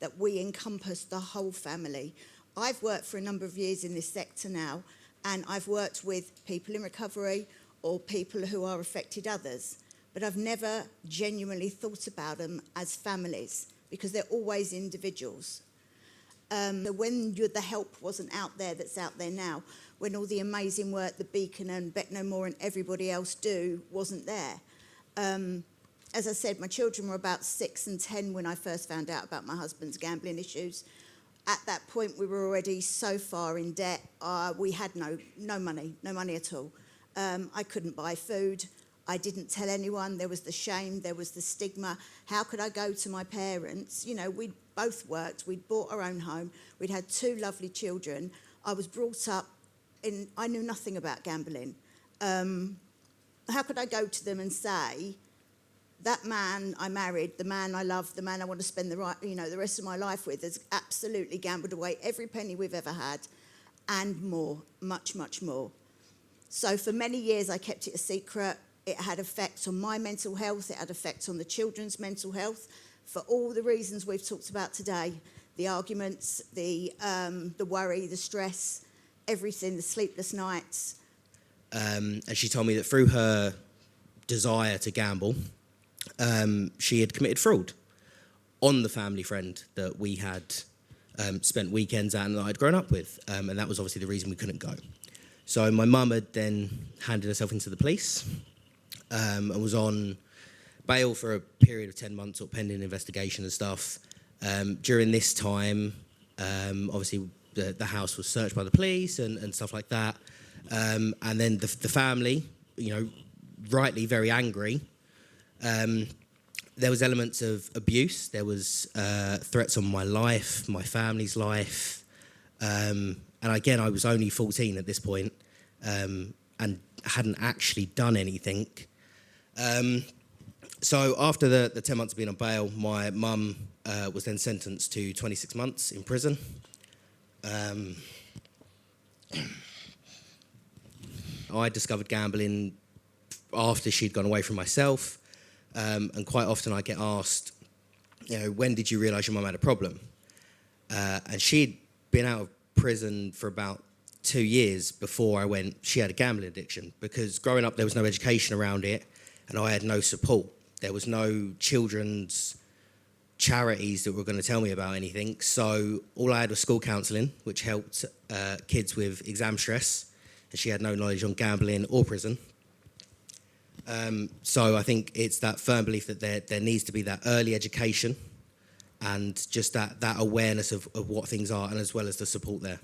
that we encompass the whole family. I've worked for a number of years in this sector now, and I've worked with people in recovery or people who are affected others, but I've never genuinely thought about them as families because they're always individuals. When the help wasn't out there that's out there now, when all the amazing work the Beacon and Betknowmore and everybody else do wasn't there. As I said, my children were about 6 and 10 when I first found out about my husband's gambling issues. At that point, we were already so far in debt. We had no money at all. I couldn't buy food. I didn't tell anyone. There was the shame, there was the stigma. How could I go to my parents? You know, we'd both worked, we'd bought our own home, we'd had 2 lovely children. I was brought up I knew nothing about gambling. How could I go to them and say, that man I married, the man I love, the man I want to spend the rest of my life with has absolutely gambled away every penny we've ever had and more, much, much more. So for many years I kept it a secret. It had effects on my mental health, it had effects on the children's mental health for all the reasons we've talked about today. The arguments, the worry, the stress, everything, the sleepless nights. And she told me that through her desire to gamble, she had committed fraud on the family friend that we had spent weekends at and that I'd grown up with. And that was obviously the reason we couldn't go. So my mum had then handed herself into the police and was on bail for a period of 10 months or pending investigation and stuff. During this time, obviously the house was searched by the police and stuff like that. And then the family, rightly very angry. There was elements of abuse. There was threats on my life, my family's life. And again, I was only 14 at this point, and hadn't actually done anything. So after the 10 months of being on bail, my mum was then sentenced to 26 months in prison. I discovered gambling after she'd gone away from myself. And quite often I get asked, when did you realise your mum had a problem? And she'd been out of prison for about 2 years before I went. She had a gambling addiction because growing up there was no education around it and I had no support. There was no children's charities that were going to tell me about anything. So all I had was school counselling, which helped kids with exam stress. And she had no knowledge on gambling or prison. So I think it's that firm belief that there needs to be that early education and just that awareness of what things are and as well as the support there.